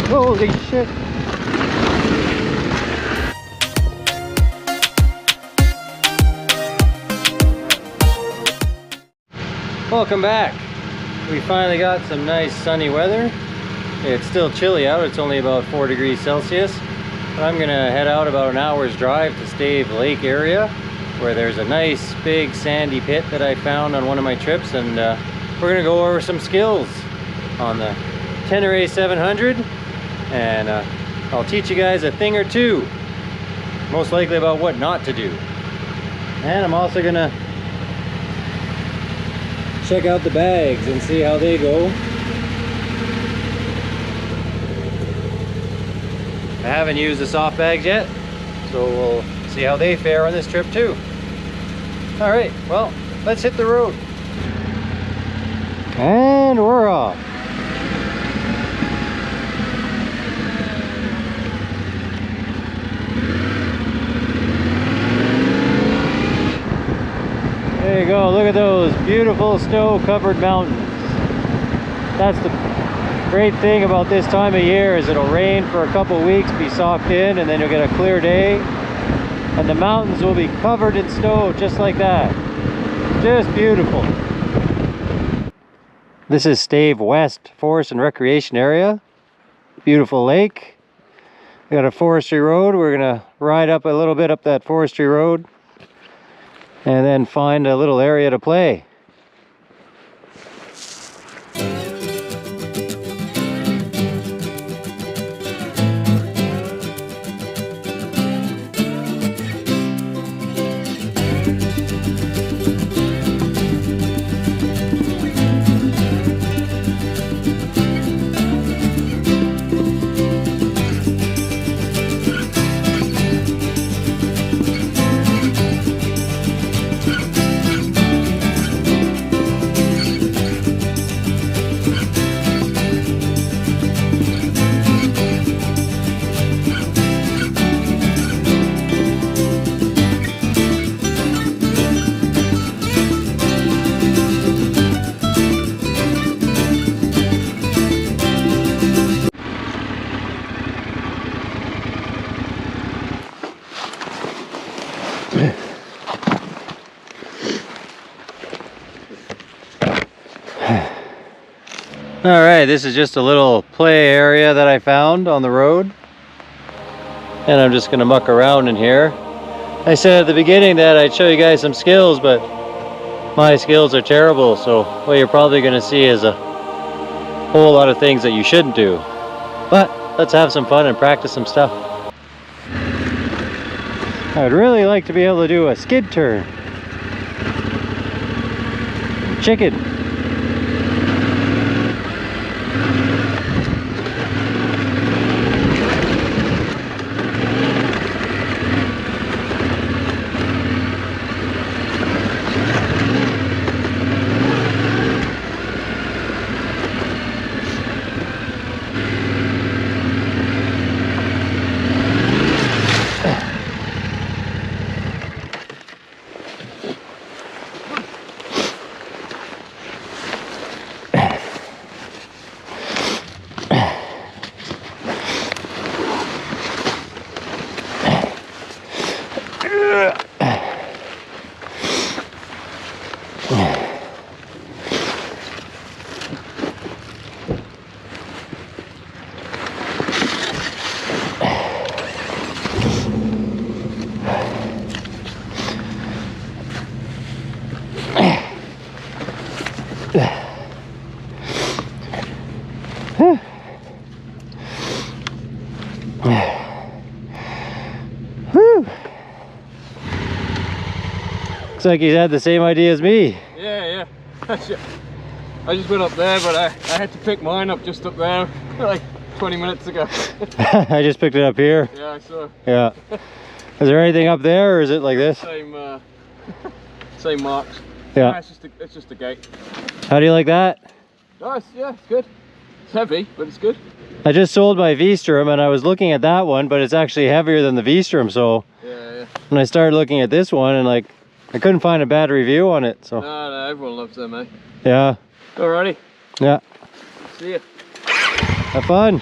Holy shit. Welcome back. We finally got some nice sunny weather. It's still chilly out. It's only about 4 degrees Celsius. But I'm gonna head out about an hour's drive to Stave Lake area, where there's a nice big sandy pit that I found on one of my trips, and we're gonna go over some skills on the Tenere 700, and I'll teach you guys a thing or two, most likely about what not to do. And I'm also gonna check out the bags and see how they go. I haven't used the soft bags yet, so we'll see how they fare on this trip too. All right, well, let's hit the road. And we're off. There you go, look at those beautiful snow-covered mountains. That's the great thing about this time of year, is it'll rain for a couple weeks, be socked in, and then you'll get a clear day. And the mountains will be covered in snow just like that. Just beautiful. This is Stave West Forest and Recreation Area. Beautiful lake. We got a forestry road. We're gonna ride up a little bit up that forestry road and then find a little area to play. Alright, this is just a little play area that I found on the road, and I'm just gonna muck around in here. I said at the beginning that I'd show you guys some skills, but my skills are terrible, so what you're probably gonna see is a whole lot of things that you shouldn't do. But let's have some fun and practice some stuff. I'd really like to be able to do a skid turn. Chicken. Looks like he's had the same idea as me. Yeah. I just went up there, but I had to pick mine up just up there like 20 minutes ago. I just picked it up here. Yeah, I saw. Yeah. Is there anything up there, or is it like this? Same marks. Yeah. No, it's just a gate. How do you like that? Nice, yeah, it's good. It's heavy, but it's good. I just sold my Vstrom, and I was looking at that one, but it's actually heavier than the Vstrom, so yeah. when I started looking at this one, and like I couldn't find a bad review on it, so No, everyone loves them, eh? yeah. Alrighty. Yeah. See ya. Have fun.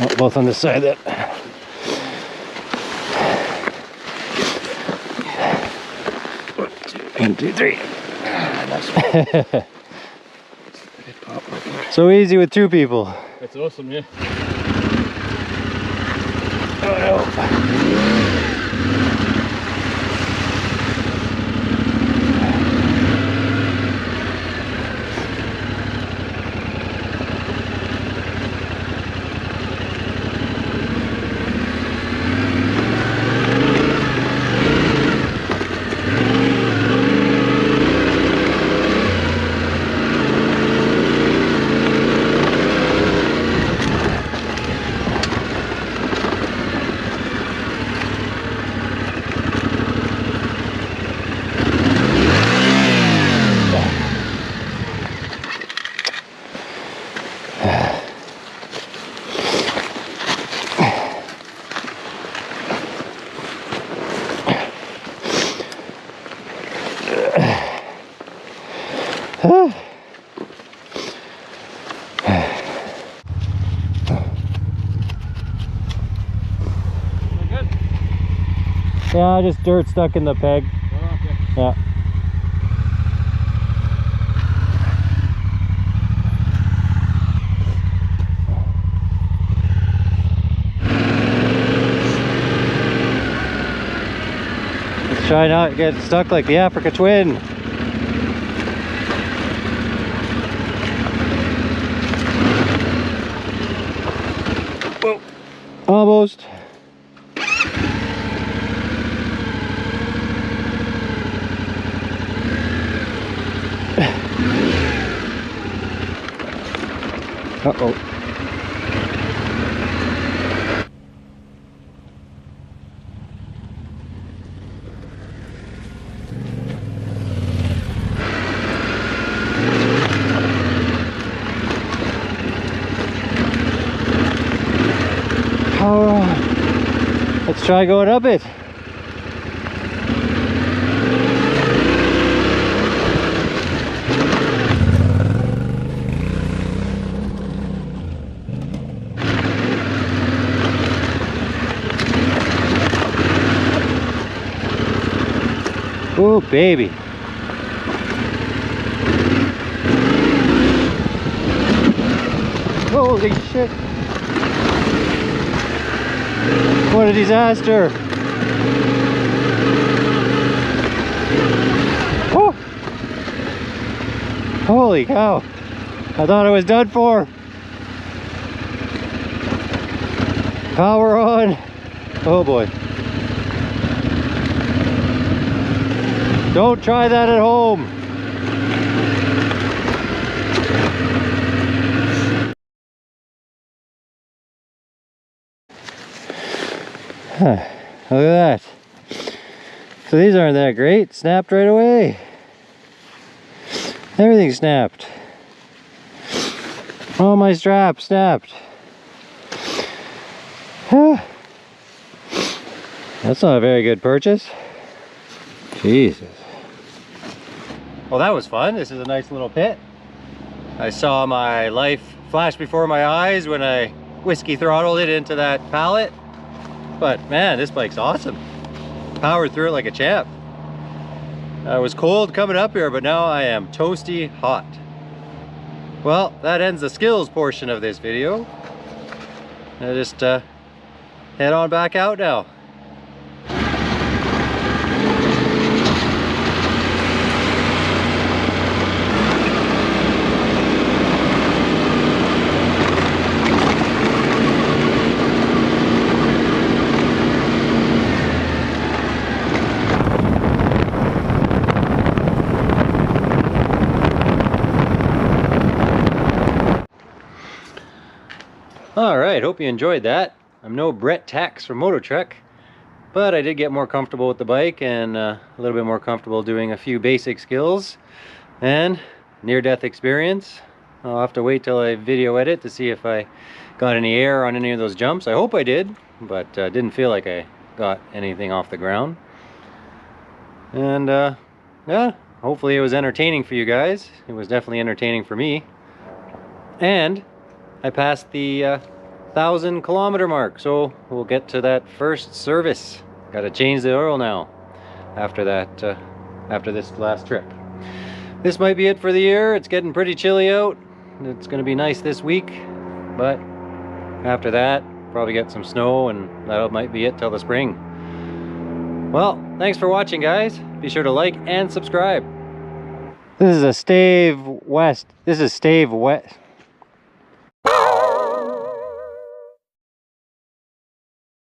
Oh, both on this side then. One, two, three. So easy with two people. That's awesome, yeah. Oh no. Yeah, just dirt stuck in the peg. Oh, okay. Yeah. Let's try not to get stuck like the Africa Twin. Whoa. Almost. Uh-oh. Power on. Let's try going up it. Oh, baby. Holy shit. What a disaster. Oh. Holy cow. I thought I was done for. Power on. Oh boy. Don't try that at home. Huh. Look at that. So these aren't that great. Snapped right away. Everything snapped. All my straps snapped. That's not a very good purchase. Jesus. Well, that was fun. This is a nice little pit. I saw my life flash before my eyes when I whiskey throttled it into that pallet. But man, this bike's awesome. Powered through it like a champ. I was cold coming up here, but now I am toasty hot. Well, that ends the skills portion of this video. I just head on back out now. Alright, hope you enjoyed that. I'm no Brett Tax from Moto Trek, but I did get more comfortable with the bike and a little bit more comfortable doing a few basic skills and near-death experience. I'll have to wait till I video edit to see if I got any air on any of those jumps. I hope I did, but didn't feel like I got anything off the ground. And yeah, hopefully it was entertaining for you guys. It was definitely entertaining for me. And I passed the 1,000-kilometer mark. So we'll get to that first service. Got to change the oil now after that, after this last trip. This might be it for the year. It's getting pretty chilly out. It's going to be nice this week, but after that, probably get some snow, and that might be it till the spring. Well, thanks for watching, guys. Be sure to like and subscribe. This is a Stave West. This is Stave West.